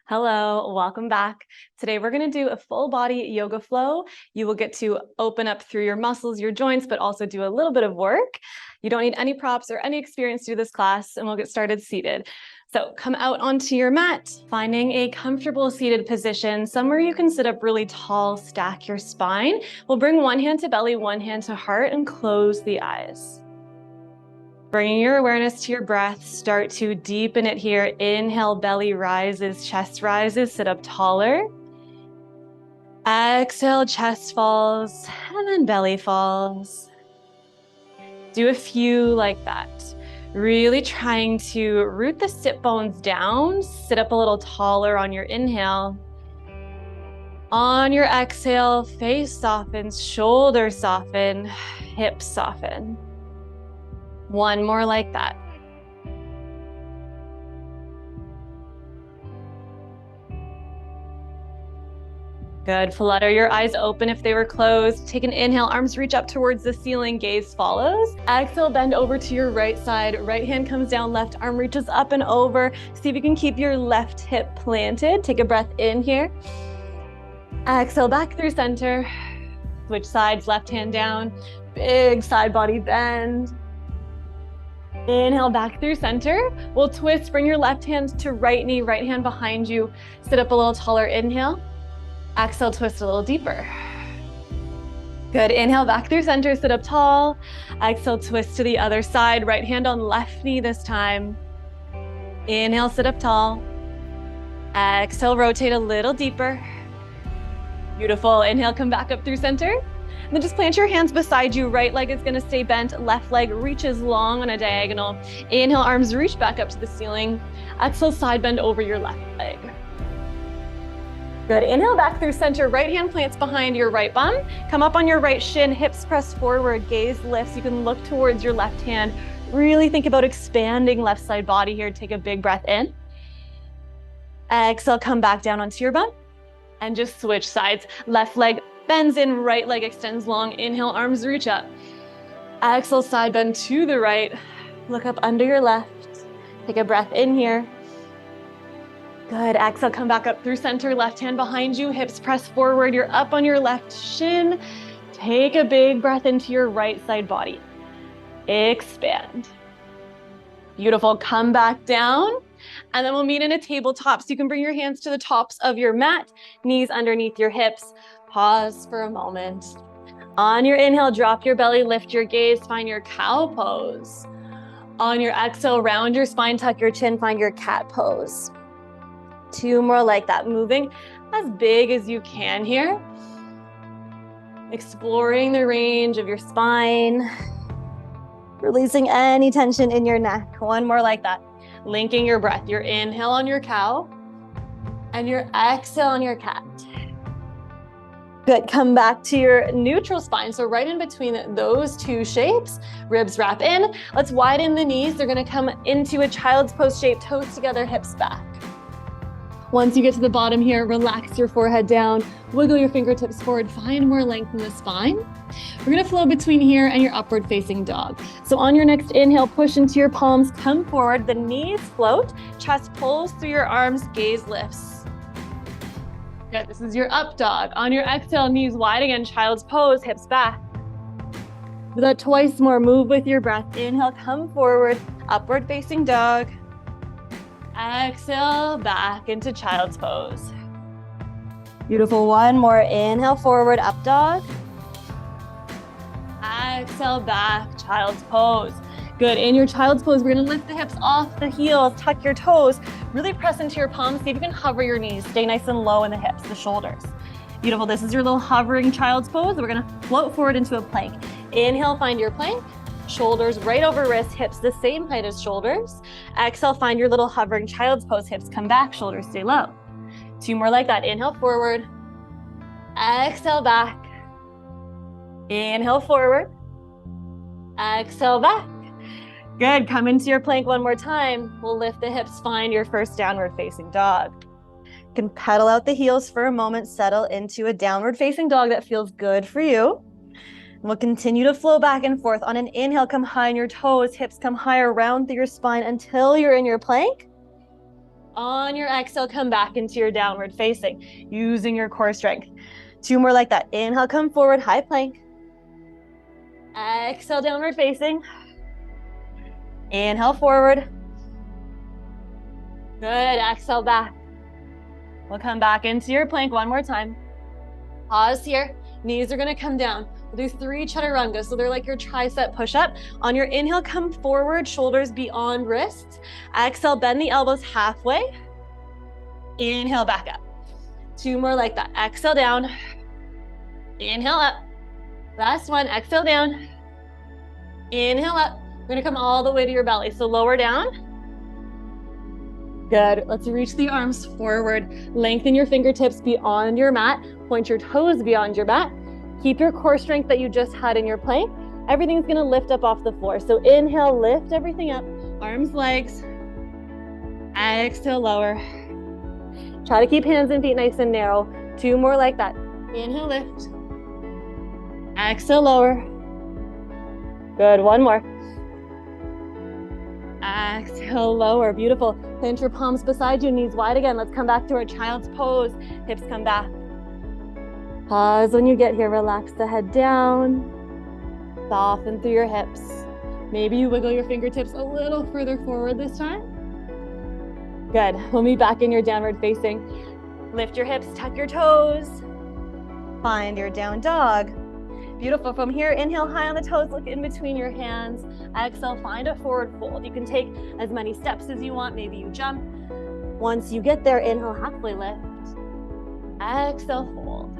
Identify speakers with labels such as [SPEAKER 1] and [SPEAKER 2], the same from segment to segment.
[SPEAKER 1] Hello, welcome back. Today we're going to do a full body yoga flow. You will get to open up through your muscles, your joints, but also do a little bit of work. You don't need any props or any experience to do this class, and we'll get started seated. So come out onto your mat, finding a comfortable seated position, somewhere you can sit up really tall, stack your spine. We'll bring one hand to belly, one hand to heart, and close the eyes. Bringing your awareness to your breath, start to deepen it here. Inhale, belly rises, chest rises, sit up taller. Exhale, chest falls, and then belly falls. Do a few like that. Really trying to root the sit bones down, sit up a little taller on your inhale. On your exhale, face softens, shoulders soften, hips soften. One more like that. Good. Flutter your eyes open if they were closed. Take an inhale, arms reach up towards the ceiling, gaze follows. Exhale, bend over to your right side. Right hand comes down, left arm reaches up and over. See if you can keep your left hip planted. Take a breath in here. Exhale, back through center. Switch sides, left hand down. Big side body bend. Inhale back through center. We'll twist, bring your left hand to right knee, right hand behind you. Sit up a little taller, inhale. Exhale, twist a little deeper. Good, inhale back through center, sit up tall. Exhale, twist to the other side, right hand on left knee this time. Inhale, sit up tall. Exhale, rotate a little deeper. Beautiful, inhale, come back up through center. And then just plant your hands beside you. Right leg is gonna stay bent. Left leg reaches long on a diagonal. Inhale, arms reach back up to the ceiling. Exhale, side bend over your left leg. Good, inhale back through center. Right hand plants behind your right bum. Come up on your right shin, hips press forward, gaze lifts. You can look towards your left hand. Really think about expanding left side body here. Take a big breath in. Exhale, come back down onto your bum. And just switch sides. Left leg bends in, right leg extends long. Inhale, arms reach up. Exhale, side bend to the right. Look up under your left. Take a breath in here. Good, exhale, come back up through center. Left hand behind you, hips press forward. You're up on your left shin. Take a big breath into your right side body. Expand. Beautiful, come back down. And then we'll meet in a tabletop. So you can bring your hands to the tops of your mat, knees underneath your hips. Pause for a moment. On your inhale, drop your belly, lift your gaze, find your cow pose. On your exhale, round your spine, tuck your chin, find your cat pose. Two more like that, moving as big as you can here. Exploring the range of your spine. Releasing any tension in your neck. One more like that. Linking your breath. Your inhale on your cow and your exhale on your cat. Good, come back to your neutral spine. So right in between those two shapes, ribs wrap in. Let's widen the knees. They're gonna come into a child's pose shape, toes together, hips back. Once you get to the bottom here, relax your forehead down, wiggle your fingertips forward, find more length in the spine. We're gonna flow between here and your upward facing dog. So on your next inhale, push into your palms, come forward, the knees float, chest pulls through your arms, gaze lifts. Good, this is your up dog. On your exhale, knees wide again, child's pose, hips back. Do that twice more, move with your breath. Inhale, come forward, upward facing dog. Exhale, back into child's pose. Beautiful, one more. Inhale, forward, up dog. Exhale, back, child's pose. Good, in your child's pose, we're gonna lift the hips off the heels, tuck your toes, really press into your palms. See if you can hover your knees, stay nice and low in the hips, the shoulders. Beautiful, this is your little hovering child's pose. We're gonna float forward into a plank. Inhale, find your plank. Shoulders right over wrists, hips the same height as shoulders. Exhale, find your little hovering child's pose, hips come back, shoulders stay low. Two more like that, inhale forward. Exhale back. Inhale forward. Exhale back. Good, come into your plank one more time. We'll lift the hips, find your first downward facing dog. You can pedal out the heels for a moment, settle into a downward facing dog that feels good for you. We'll continue to flow back and forth. On an inhale, come high on your toes, hips come higher, round through your spine until you're in your plank. On your exhale, come back into your downward facing, using your core strength. 2 more like that. Inhale, come forward, high plank. Exhale, downward facing. Inhale, forward. Good, exhale back. We'll come back into your plank one more time. Pause here, knees are gonna come down. We'll do 3 chaturanga, so they're like your tricep push-up. On your inhale, come forward, shoulders beyond wrists. Exhale, bend the elbows halfway. Inhale, back up. 2 more like that. Exhale down. Inhale up. Last one, exhale down. Inhale up. We're gonna come all the way to your belly, so lower down. Good, let's reach the arms forward. Lengthen your fingertips beyond your mat. Point your toes beyond your mat. Keep your core strength that you just had in your plank. Everything's gonna lift up off the floor. So inhale, lift everything up. Arms, legs. Exhale, lower. Try to keep hands and feet nice and narrow. 2 more like that. Inhale, lift. Exhale, lower. Good, 1 more. Exhale, lower, beautiful. Plant your palms beside you, knees wide again. Let's come back to our child's pose. Hips come back. Pause when you get here, relax the head down. Soften through your hips. Maybe you wiggle your fingertips a little further forward this time. Good, we'll meet back in your downward facing. Lift your hips, tuck your toes. Find your down dog. Beautiful. From here, inhale high on the toes, look in between your hands. Exhale, find a forward fold. You can take as many steps as you want. Maybe you jump. Once you get there, inhale, halfway lift. Exhale, fold.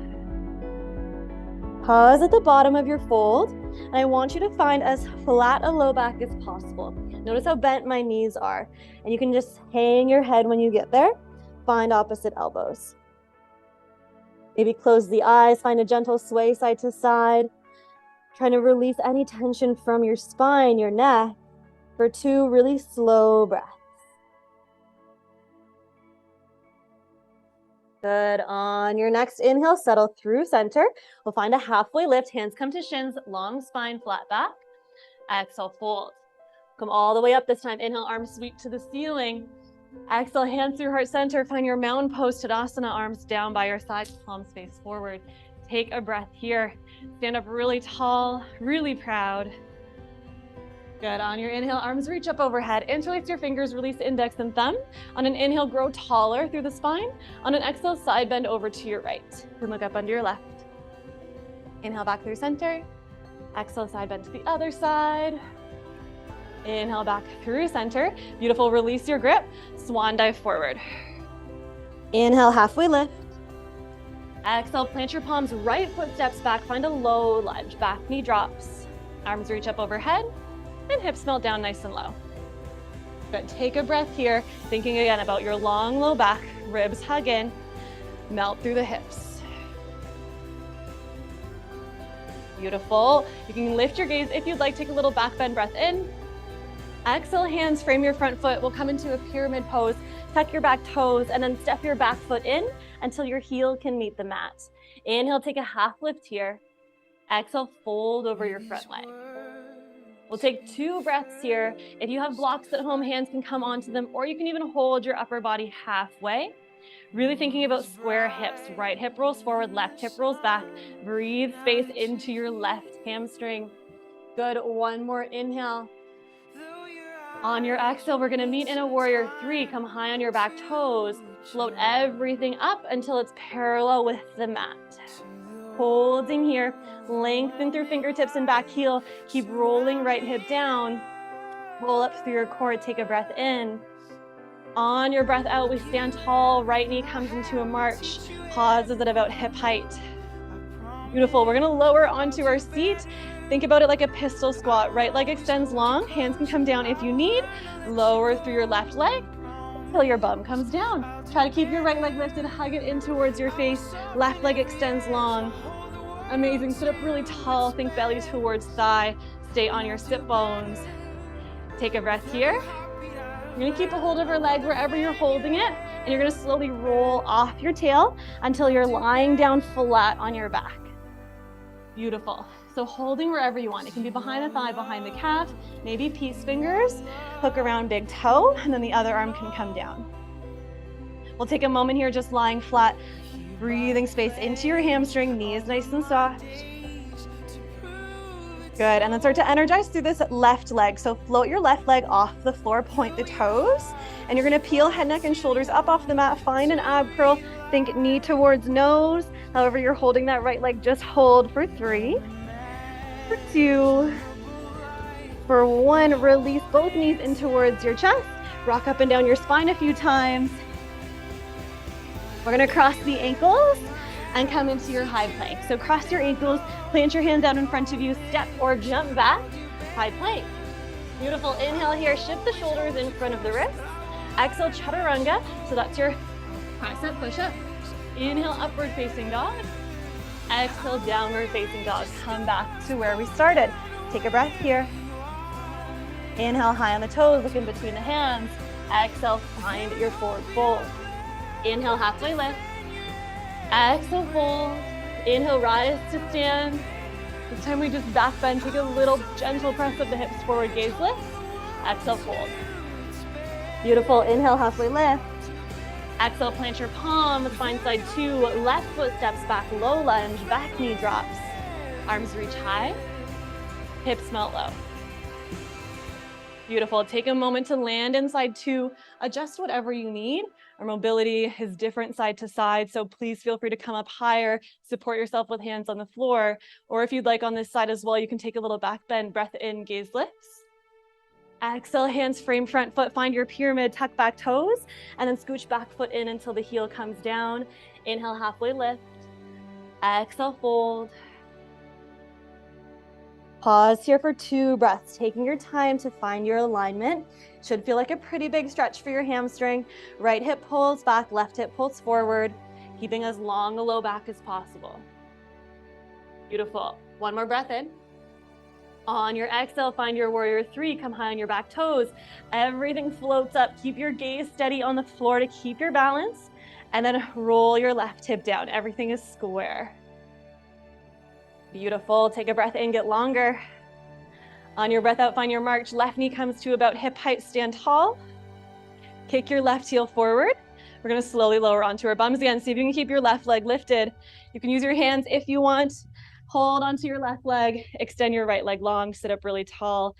[SPEAKER 1] Pause at the bottom of your fold. And I want you to find as flat a low back as possible. Notice how bent my knees are. And you can just hang your head when you get there. Find opposite elbows. Maybe close the eyes, find a gentle sway side to side. Trying to release any tension from your spine, your neck, for 2 really slow breaths. Good. On your next inhale, settle through center. We'll find a halfway lift. Hands come to shins, long spine, flat back. Exhale, fold. Come all the way up this time. Inhale, arms sweep to the ceiling. Exhale, hands through heart center. Find your mountain pose, Tadasana, arms down by your sides, palms face forward. Take a breath here. Stand up really tall, really proud. Good. On your inhale, arms reach up overhead. Interlace your fingers, release index and thumb. On an inhale, grow taller through the spine. On an exhale, side bend over to your right. Then look up under your left. Inhale back through center. Exhale, side bend to the other side. Inhale back through center. Beautiful, release your grip. Swan dive forward. Inhale, halfway lift. Exhale, plant your palms, right foot steps back. Find a low lunge, back knee drops. Arms reach up overhead and hips melt down nice and low. Good, take a breath here. Thinking again about your long low back, ribs hug in, melt through the hips. Beautiful. You can lift your gaze if you'd like. Take a little back bend breath in. Exhale, hands frame your front foot. We'll come into a pyramid pose. Tuck your back toes and then step your back foot in until your heel can meet the mat. Inhale, take a half lift here. Exhale, fold over your front leg. We'll take 2 breaths here. If you have blocks at home, hands can come onto them, or you can even hold your upper body halfway. Really thinking about square hips. Right hip rolls forward, left hip rolls back. Breathe space into your left hamstring. Good, 1 more inhale. On your exhale, we're gonna meet in a warrior 3. Come high on your back toes. Float everything up until it's parallel with the mat. Holding here, lengthen through fingertips and back heel. Keep rolling right hip down. Roll up through your core, take a breath in. On your breath out, we stand tall. Right knee comes into a march. Pauses at about hip height. Beautiful, we're gonna lower onto our seat. Think about it like a pistol squat. Right leg extends long, hands can come down if you need. Lower through your left leg until your bum comes down. Try to keep your right leg lifted, hug it in towards your face. Left leg extends long. Amazing, sit up really tall, think belly towards thigh. Stay on your sit bones. Take a breath here. You're gonna keep a hold of your leg wherever you're holding it, and you're gonna slowly roll off your tail until you're lying down flat on your back. Beautiful. So holding wherever you want. It can be behind the thigh, behind the calf, maybe peace fingers, hook around big toe, and then the other arm can come down. We'll take a moment here just lying flat, breathing space into your hamstring, knees nice and soft. Good, and then start to energize through this left leg. So float your left leg off the floor, point the toes, and you're gonna peel head, neck, and shoulders up off the mat. Find an ab curl, think knee towards nose. However you're holding that right leg, just hold for 3, for 2, for 1. Release both knees in towards your chest. Rock up and down your spine a few times. We're gonna cross the ankles and come into your high plank. So cross your ankles, plant your hands out in front of you, step or jump back, high plank. Beautiful, inhale here, shift the shoulders in front of the wrists. Exhale, chaturanga, so that's your tricep push-up. Inhale, upward facing dog. Exhale, downward facing dog. Come back to where we started. Take a breath here. Inhale, high on the toes, look in between the hands. Exhale, find your forward fold. Inhale, halfway lift. Exhale, fold. Inhale, rise to stand. This time we just back bend, take a little gentle press of the hips forward, gaze lift. Exhale, fold. Beautiful, inhale, halfway lift. Exhale, plant your palms, find side 2, left foot steps back, low lunge, back knee drops. Arms reach high, hips melt low. Beautiful, take a moment to land in side 2, adjust whatever you need. Our mobility is different side to side, so please feel free to come up higher, support yourself with hands on the floor, or if you'd like on this side as well, you can take a little back bend, breath in, gaze lifts. Exhale, hands frame front foot, find your pyramid, tuck back toes, and then scooch back foot in until the heel comes down. Inhale, halfway lift. Exhale, fold. Pause here for 2 breaths, taking your time to find your alignment. Should feel like a pretty big stretch for your hamstring. Right hip pulls back, left hip pulls forward, keeping as long a low back as possible. Beautiful. 1 more breath in. On your exhale, find your warrior 3, come high on your back toes. Everything floats up. Keep your gaze steady on the floor to keep your balance, and then roll your left hip down. Everything is square. Beautiful, take a breath in, get longer. On your breath out, find your march. Left knee comes to about hip height, stand tall. Kick your left heel forward. We're gonna slowly lower onto our bums again. See if you can keep your left leg lifted. You can use your hands if you want. Hold onto your left leg, extend your right leg long, sit up really tall.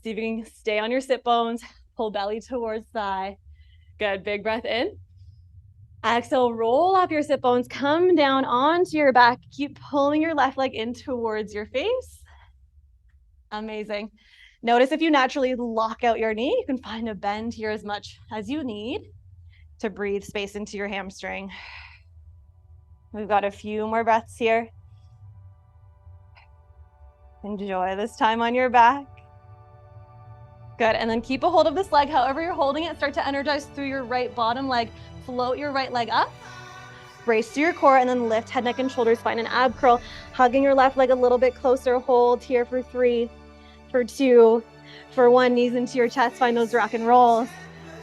[SPEAKER 1] See if you can stay on your sit bones, pull belly towards thigh. Good, big breath in. Exhale, roll off your sit bones, come down onto your back. Keep pulling your left leg in towards your face. Amazing. Notice if you naturally lock out your knee, you can find a bend here as much as you need to breathe space into your hamstring. We've got a few more breaths here. Enjoy this time on your back. Good, and then keep a hold of this leg. However you're holding it, start to energize through your right bottom leg. Float your right leg up, brace to your core, and then lift head, neck, and shoulders. Find an ab curl, hugging your left leg a little bit closer. Hold here for 3, for 2, for 1. Knees into your chest, find those rock and rolls.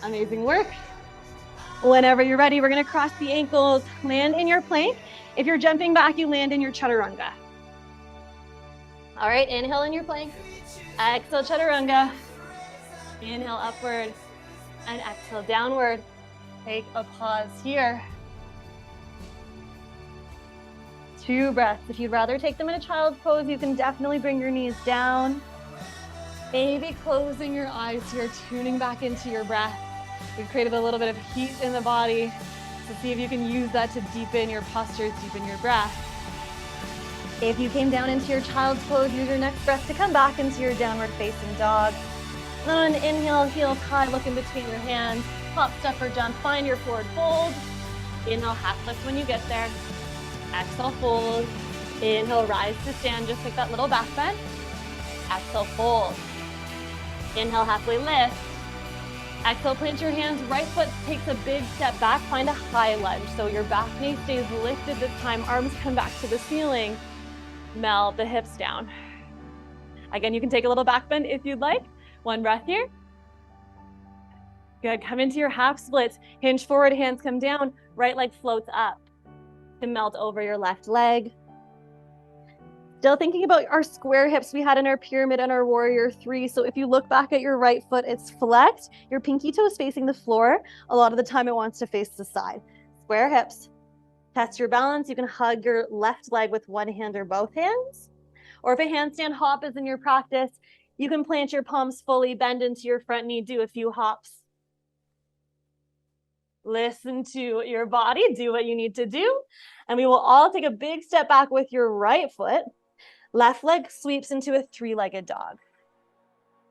[SPEAKER 1] Amazing work. Whenever you're ready, we're gonna cross the ankles, land in your plank. If you're jumping back, you land in your chaturanga. All right, inhale in your plank, exhale chaturanga. Inhale upward and exhale downward. Take a pause here. 2 breaths. If you'd rather take them in a child's pose, you can definitely bring your knees down. Maybe closing your eyes here, tuning back into your breath. We've created a little bit of heat in the body, so see if you can use that to deepen your posture, deepen your breath. If you came down into your child's pose, use your next breath to come back into your downward facing dog. Then on an inhale, heels high, look in between your hands. Hop, step, or jump, find your forward fold. Inhale, half lift when you get there. Exhale, fold. Inhale, rise to stand, just like that little back bend. Exhale, fold. Inhale, halfway lift. Exhale, plant your hands, right foot takes a big step back, find a high lunge. So your back knee stays lifted this time, arms come back to the ceiling. Melt the hips down. Again, you can take a little back bend if you'd like. 1 breath here. Good, come into your half splits. Hinge forward, hands come down. Right leg floats up to melt over your left leg. Still thinking about our square hips we had in our pyramid and our warrior 3. So if you look back at your right foot, it's flexed. Your pinky toe is facing the floor. A lot of the time it wants to face the side. Square hips. Test your balance. You can hug your left leg with one hand or both hands. Or if a handstand hop is in your practice, you can plant your palms fully, bend into your front knee, do a few hops. Listen to your body, do what you need to do. And we will all take a big step back with your right foot. Left leg sweeps into a three-legged dog.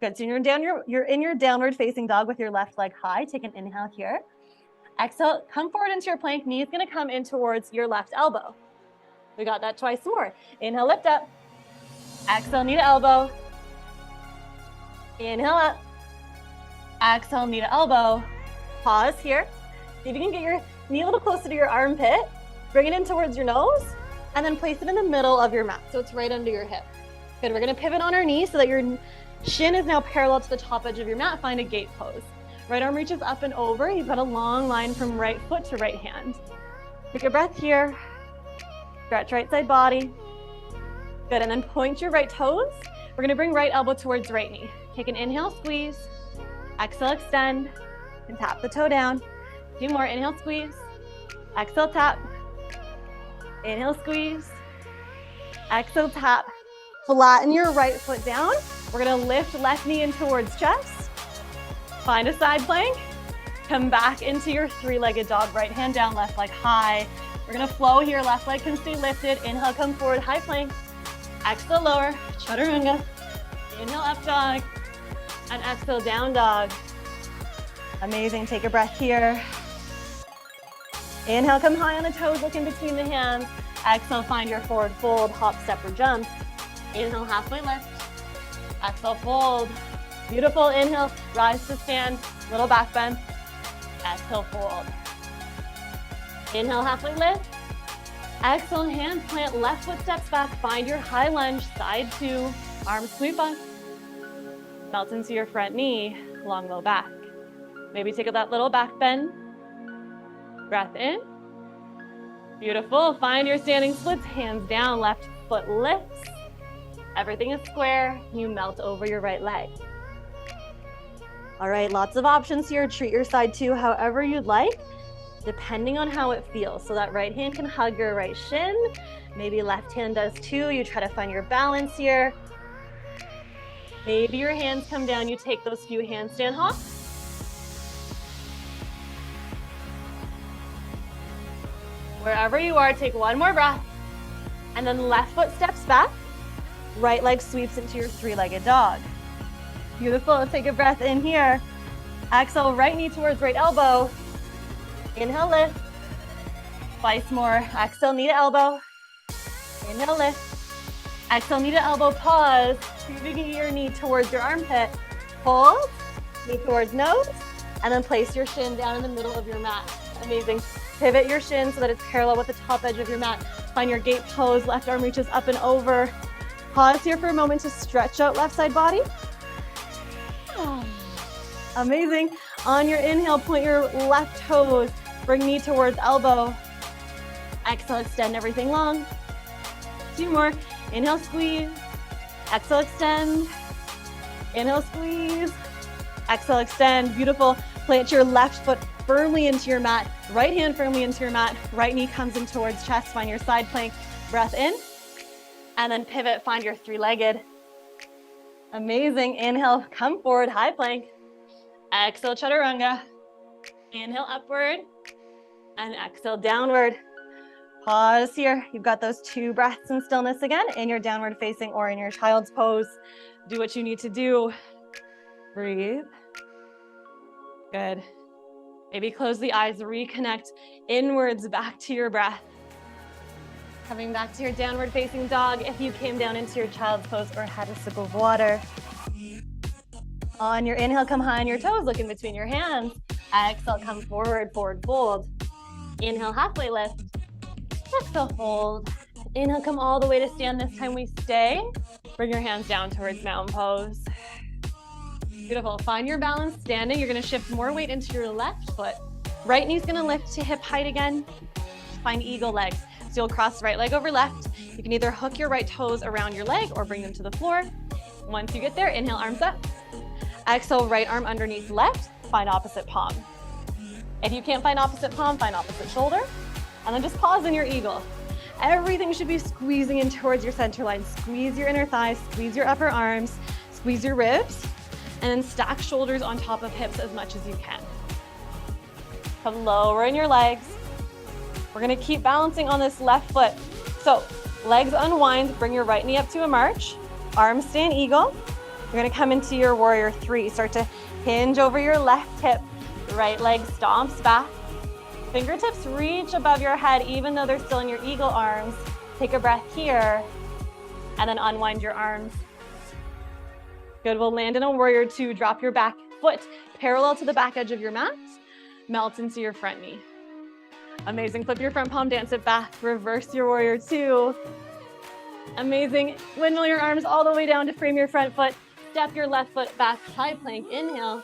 [SPEAKER 1] Good, so you're in your downward facing dog with your left leg high. Take an inhale here. Exhale, come forward into your plank. Knee is gonna come in towards your left elbow. We got that twice more. Inhale, lift up. Exhale, knee to elbow. Inhale up. Exhale, knee to elbow. Pause here. See if you can get your knee a little closer to your armpit. Bring it in towards your nose. And then place it in the middle of your mat, so it's right under your hip. Good, we're gonna pivot on our knee so that your shin is now parallel to the top edge of your mat. Find a gate pose. Right arm reaches up and over. You've got a long line from right foot to right hand. Take a breath here. Stretch right side body. Good, and then point your right toes. We're gonna bring right elbow towards right knee. Take an inhale, squeeze. Exhale, extend, and tap the toe down. 2 more, inhale, squeeze. Exhale, tap. Inhale, squeeze. Exhale, tap. Flatten your right foot down. We're gonna lift left knee in towards chest. Find a side plank. Come back into your three-legged dog. Right hand down, left leg high. We're gonna flow here. Left leg can stay lifted. Inhale, come forward, high plank. Exhale, lower, chaturanga. Inhale, up dog. And exhale, down dog. Amazing, take a breath here. Inhale, come high on the toes, look in between the hands. Exhale, find your forward fold, hop, step, or jump. Inhale, halfway lift. Exhale, fold. Beautiful, inhale, rise to stand, little back bend. Exhale, fold. Inhale, halfway lift. Exhale, hands plant, left foot steps back. Find your high lunge, side 2, arms sweep up. Melt into your front knee, long low back. Maybe take that little back bend. Breath in. Beautiful. Find your standing splits, hands down, left foot lifts. Everything is square. You melt over your right leg. All right, lots of options here. Treat your side 2 however you'd like, depending on how it feels. So that right hand can hug your right shin. Maybe left hand does too. You try to find your balance here. Maybe your hands come down. You take those few handstand hops. Wherever you are, take one more breath. And then left foot steps back. Right leg sweeps into your three-legged dog. Beautiful. Take a breath in here. Exhale, right knee towards right elbow. Inhale, lift. Twice more. Exhale, knee to elbow. Inhale, lift. Exhale, knee to elbow, pause. Moving your knee towards your armpit. Hold. Knee towards nose. And then place your shin down in the middle of your mat. Amazing. Pivot your shin so that it's parallel with the top edge of your mat. Find your gate pose. Left arm reaches up and over. Pause here for a moment to stretch out left side body. Amazing. On your inhale, point your left toes. Bring knee towards elbow. Exhale, extend everything long. 2 more. Inhale, squeeze. Exhale, extend. Inhale, squeeze. Exhale, extend. Beautiful. Plant your left foot firmly into your mat. Right hand firmly into your mat. Right knee comes in towards chest. Find your side plank. Breath in. And then pivot. Find your three-legged. Amazing. Inhale, come forward, high plank. Exhale, chaturanga. Inhale, upward. And exhale, downward. Pause here. You've got those 2 breaths in stillness again in your downward facing or in your child's pose. Do what you need to do. Breathe. Good. Maybe close the eyes, reconnect inwards back to your breath. Coming back to your downward facing dog if you came down into your child's pose or had a sip of water. On your inhale, come high on your toes, look in between your hands. Exhale, come forward, forward fold. Inhale, halfway lift. Exhale, fold. Inhale, come all the way to stand. This time we stay. Bring your hands down towards mountain pose. Beautiful. Find your balance standing. You're going to shift more weight into your left foot. Right knee's going to lift to hip height again. Find eagle legs. So you'll cross right leg over left. You can either hook your right toes around your leg or bring them to the floor. Once you get there, inhale, arms up. Exhale, right arm underneath left, find opposite palm. If you can't find opposite palm, find opposite shoulder. And then just pause in your eagle. Everything should be squeezing in towards your center line. Squeeze your inner thighs, squeeze your upper arms, squeeze your ribs, and then stack shoulders on top of hips as much as you can. Come lower in your legs. We're gonna keep balancing on this left foot. So legs unwind, bring your right knee up to a march. Arms stay in eagle. You're gonna come into your warrior three. Start to hinge over your left hip. Right leg stomps back. Fingertips reach above your head even though they're still in your eagle arms. Take a breath here and then unwind your arms. Good, we'll land in a warrior two. Drop your back foot parallel to the back edge of your mat. Melt into your front knee. Amazing, flip your front palm, dance it back. Reverse your warrior two. Amazing, windmill your arms all the way down to frame your front foot. Step your left foot back, high plank, inhale.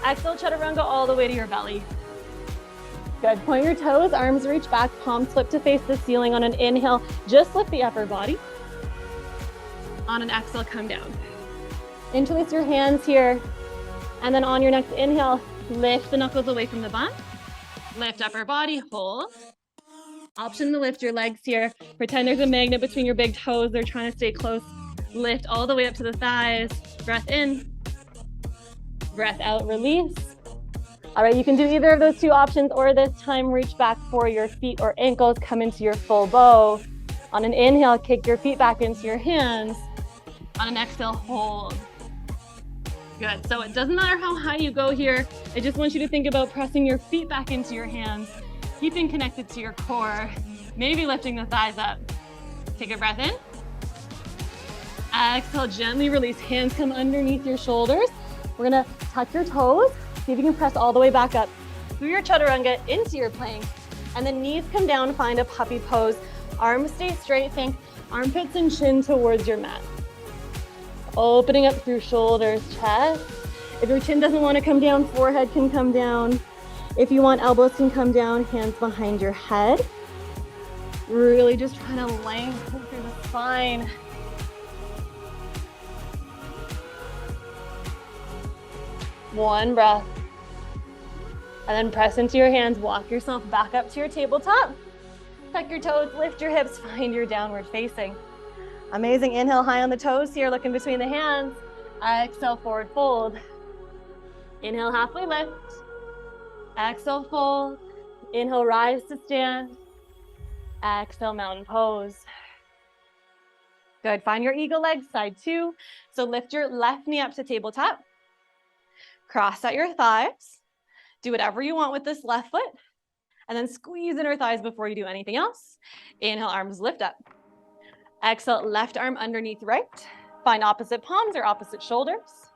[SPEAKER 1] Exhale, chaturanga all the way to your belly. Good, point your toes, arms reach back, palms flip to face the ceiling on an inhale. Just lift the upper body. On an exhale, come down. Interlace your hands here. And then on your next inhale, lift the knuckles away from the butt. Lift upper body, hold. Option to lift your legs here. Pretend there's a magnet between your big toes. They're trying to stay close. Lift all the way up to the thighs. Breath in. Breath out, release. All right, you can do either of those two options, or this time reach back for your feet or ankles, come into your full bow. On an inhale, kick your feet back into your hands. On an exhale, hold. Good, so it doesn't matter how high you go here. I just want you to think about pressing your feet back into your hands, keeping connected to your core, maybe lifting the thighs up. Take a breath in. Exhale, gently release, hands come underneath your shoulders. We're gonna tuck your toes. See if you can press all the way back up through your chaturanga into your plank. And then knees come down, find a puppy pose. Arms stay straight, think armpits and chin towards your mat. Opening up through shoulders, chest. If your chin doesn't want to come down, forehead can come down. If you want, elbows can come down, hands behind your head. Really just trying to lengthen through the spine. One breath. And then press into your hands, walk yourself back up to your tabletop. Tuck your toes, lift your hips, find your downward facing. Amazing, inhale high on the toes here, looking between the hands. Exhale, forward fold. Inhale, halfway lift. Exhale, fold. Inhale, rise to stand. Exhale, mountain pose. Good, find your eagle leg, side two. So lift your left knee up to tabletop. Cross out your thighs. Do whatever you want with this left foot. And then squeeze inner thighs before you do anything else. Inhale, arms lift up. Exhale, left arm underneath right. Find opposite palms or opposite shoulders.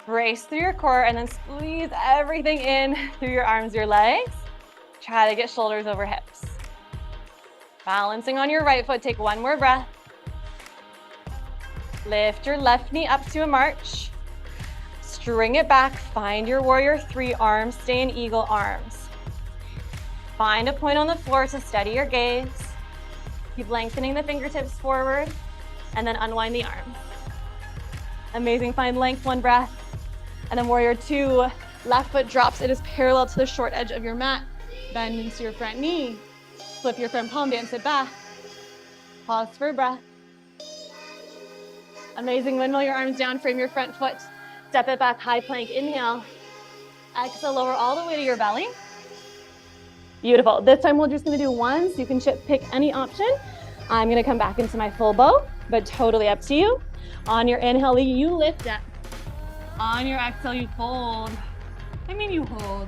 [SPEAKER 1] Brace through your core and then squeeze everything in through your arms, your legs. Try to get shoulders over hips. Balancing on your right foot, take one more breath. Lift your left knee up to a march. String it back, find your warrior three, arms stay in eagle arms. Find a point on the floor to steady your gaze. Keep lengthening the fingertips forward and then unwind the arms. Amazing, find length, one breath. And then warrior two, left foot drops. It is parallel to the short edge of your mat. Bend into your front knee. Flip your front palm, dance it back. Pause for a breath. Amazing, windmill your arms down, frame your front foot. Step it back, high plank, inhale. Exhale, lower all the way to your belly. Beautiful. This time we're just gonna do one, so you can pick any option. I'm gonna come back into my full bow, but totally up to you. On your inhale, you lift up. On your exhale, you fold. You hold.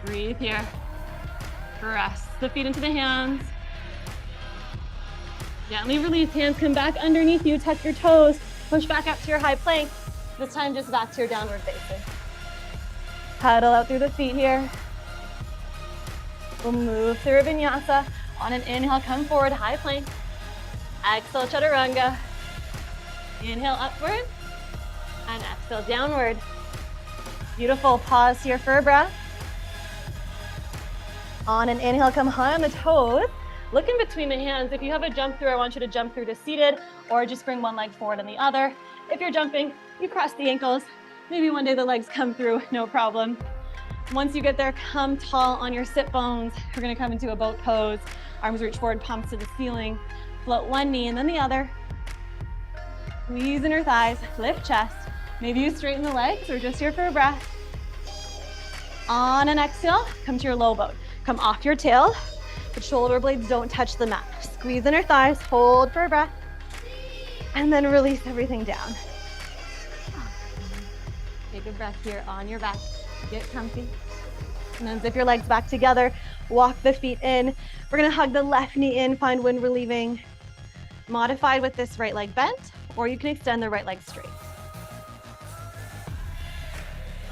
[SPEAKER 1] Breathe here. Press the feet into the hands. Gently release, hands come back underneath you, tuck your toes, push back up to your high plank. This time just back to your downward facing. Paddle out through the feet here. We'll move through a vinyasa. On an inhale, come forward, high plank. Exhale, chaturanga. Inhale, upward. And exhale, downward. Beautiful, pause here for a breath. On an inhale, come high on the toes. Look in between the hands. If you have a jump through, I want you to jump through to seated, or just bring one leg forward and the other. If you're jumping, you cross the ankles. Maybe one day the legs come through, no problem. Once you get there, come tall on your sit bones. We're gonna come into a boat pose. Arms reach forward, palms to the ceiling. Float one knee and then the other. Squeeze inner thighs, lift chest. Maybe you straighten the legs or just here for a breath. On an exhale, come to your low boat. Come off your tail, but shoulder blades don't touch the mat. Squeeze inner thighs, hold for a breath, and then release everything down. Take a breath here on your back. Get comfy. And then zip your legs back together. Walk the feet in. We're gonna hug the left knee in, find wind relieving. Modified with this right leg bent, or you can extend the right leg straight.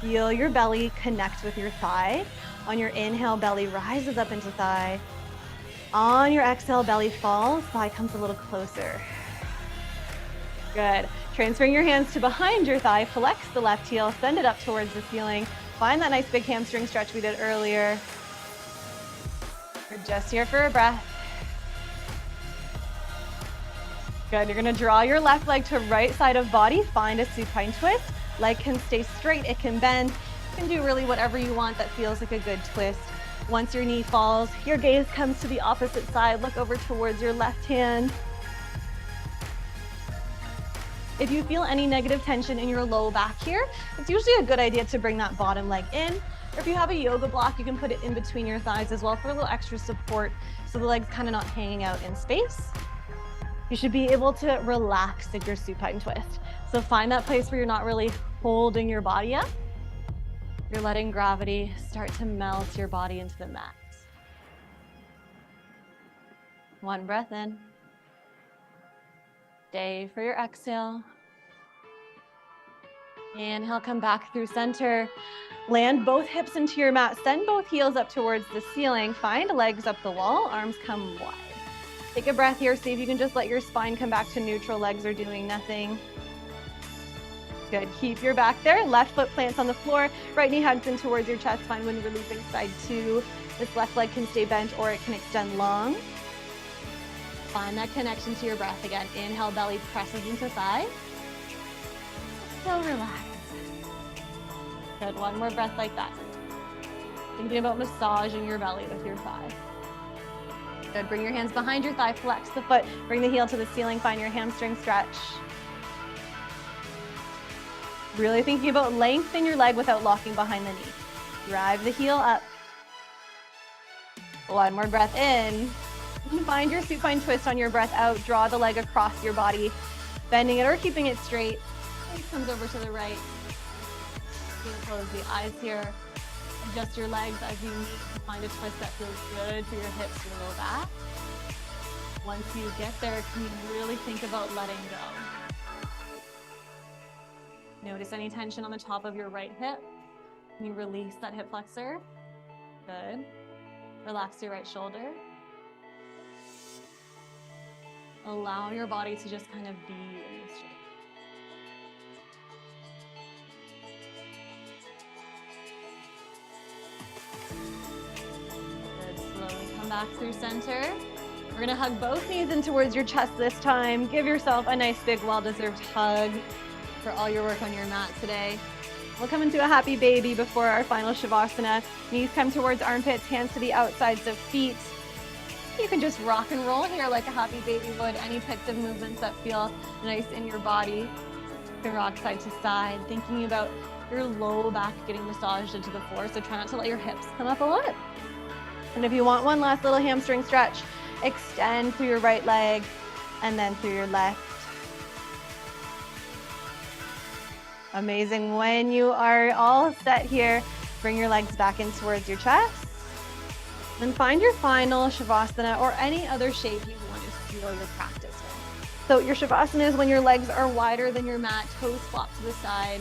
[SPEAKER 1] Feel your belly connect with your thigh. On your inhale, belly rises up into thigh. On your exhale, belly falls, thigh comes a little closer. Good. Transferring your hands to behind your thigh, flex the left heel, send it up towards the ceiling. Find that nice big hamstring stretch we did earlier. We're just here for a breath. Good. You're gonna draw your left leg to right side of body, find a supine twist. Leg can stay straight, it can bend. You can do really whatever you want that feels like a good twist. Once your knee falls, your gaze comes to the opposite side. Look over towards your left hand. If you feel any negative tension in your low back here, it's usually a good idea to bring that bottom leg in. Or if you have a yoga block, you can put it in between your thighs as well for a little extra support so the leg's kind of not hanging out in space. You should be able to relax in your supine twist. So find that place where you're not really holding your body up. You're letting gravity start to melt your body into the mat. One breath in. Stay for your exhale. Inhale, come back through center. Land both hips into your mat. Send both heels up towards the ceiling. Find legs up the wall. Arms come wide. Take a breath here. See if you can just let your spine come back to neutral. Legs are doing nothing. Good. Keep your back there. Left foot plants on the floor. Right knee hugs in towards your chest. Find wind releasing side two. This left leg can stay bent or it can extend long. Find that connection to your breath again. Inhale, belly presses into thigh. So relax. Good. One more breath like that. Thinking about massaging your belly with your thigh. Good. Bring your hands behind your thigh. Flex the foot. Bring the heel to the ceiling. Find your hamstring stretch. Really thinking about length in your leg without locking behind the knee. Drive the heel up. One more breath in. Find your supine twist on your breath out. Draw the leg across your body, bending it or keeping it straight. It comes over to the right. You can close the eyes here. Adjust your legs as you need to find a twist that feels good for your hips and low back. Once you get there, can you really think about letting go? Notice any tension on the top of your right hip. Can you release that hip flexor? Good. Relax your right shoulder. Allow your body to just kind of be in this shape. Good. Slowly come back through center. We're gonna hug both knees in towards your chest this time. Give yourself a nice big well-deserved hug for all your work on your mat today. We'll come into a happy baby before our final Shavasana. Knees come towards armpits, hands to the outsides of feet. You can just rock and roll here like a happy baby would. Any types of movements that feel nice in your body. You can rock side to side, thinking about your low back getting massaged into the floor. So try not to let your hips come up a lot. And if you want one last little hamstring stretch, extend through your right leg and then through your left. Amazing. When you are all set here, bring your legs back in towards your chest. Then find your final Shavasana or any other shape you want to feel your practice in. So your Shavasana is when your legs are wider than your mat, toes flop to the side,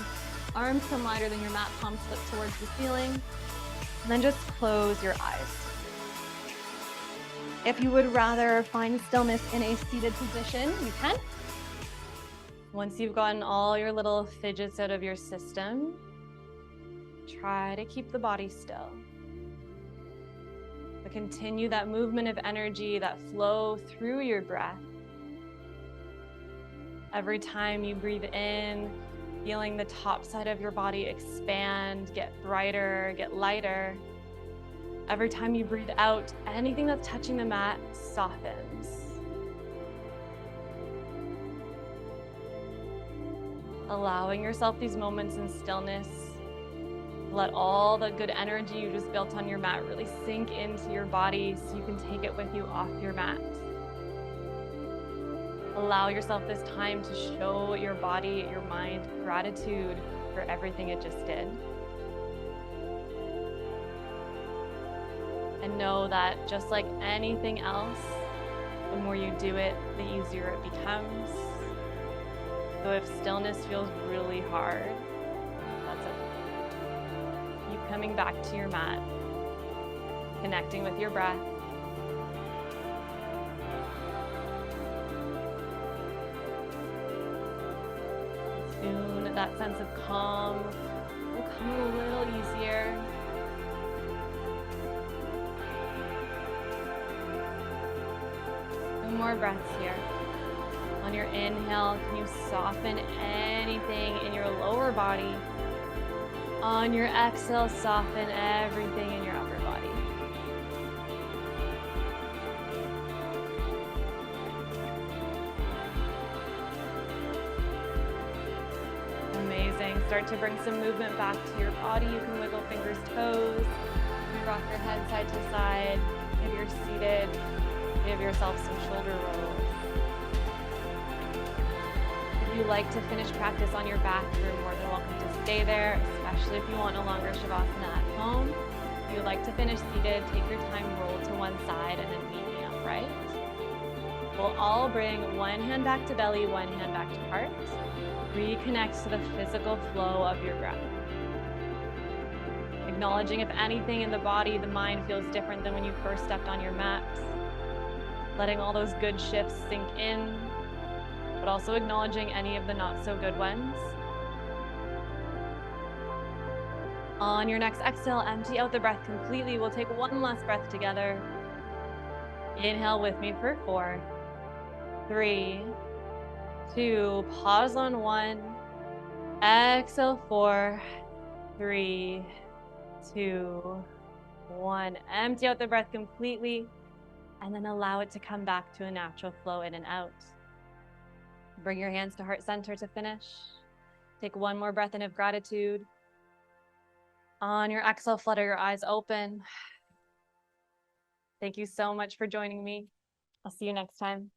[SPEAKER 1] arms come wider than your mat, palms flip towards the ceiling. And then just close your eyes. If you would rather find stillness in a seated position, you can. Once you've gotten all your little fidgets out of your system, try to keep the body still. But continue that movement of energy, that flow through your breath. Every time you breathe in, feeling the top side of your body expand, get brighter, get lighter. Every time you breathe out, anything that's touching the mat softens. Allowing yourself these moments in stillness. Let all the good energy you just built on your mat really sink into your body so you can take it with you off your mat. Allow yourself this time to show your body, your mind, gratitude for everything it just did. And know that just like anything else, the more you do it, the easier it becomes. So if stillness feels really hard, that's okay. Keep coming back to your mat, connecting with your breath. Soon that sense of calm will come a little easier. Two more breaths here. On your inhale, can you soften anything in your lower body? On your exhale, soften everything in your upper body. Amazing. Start to bring some movement back to your body. You can wiggle fingers, toes. Rock your head side to side. If you're seated, give yourself some shoulder rolls. If you like to finish practice on your back, you're more than welcome to stay there, especially if you want a longer Shavasana at home. If you like to finish seated, take your time, roll to one side, and then meet me upright. We'll all bring one hand back to belly, one hand back to heart. Reconnect to the physical flow of your breath. Acknowledging if anything in the body, the mind feels different than when you first stepped on your mat. Letting all those good shifts sink in, but also acknowledging any of the not so good ones. On your next exhale, empty out the breath completely. We'll take one last breath together. Inhale with me for 4, 3, 2, pause on 1. Exhale 4, 3, 2, 1. Empty out the breath completely, and then allow it to come back to a natural flow in and out. Bring your hands to heart center to finish. Take one more breath in of gratitude. On your exhale, flutter your eyes open. Thank you so much for joining me. I'll see you next time.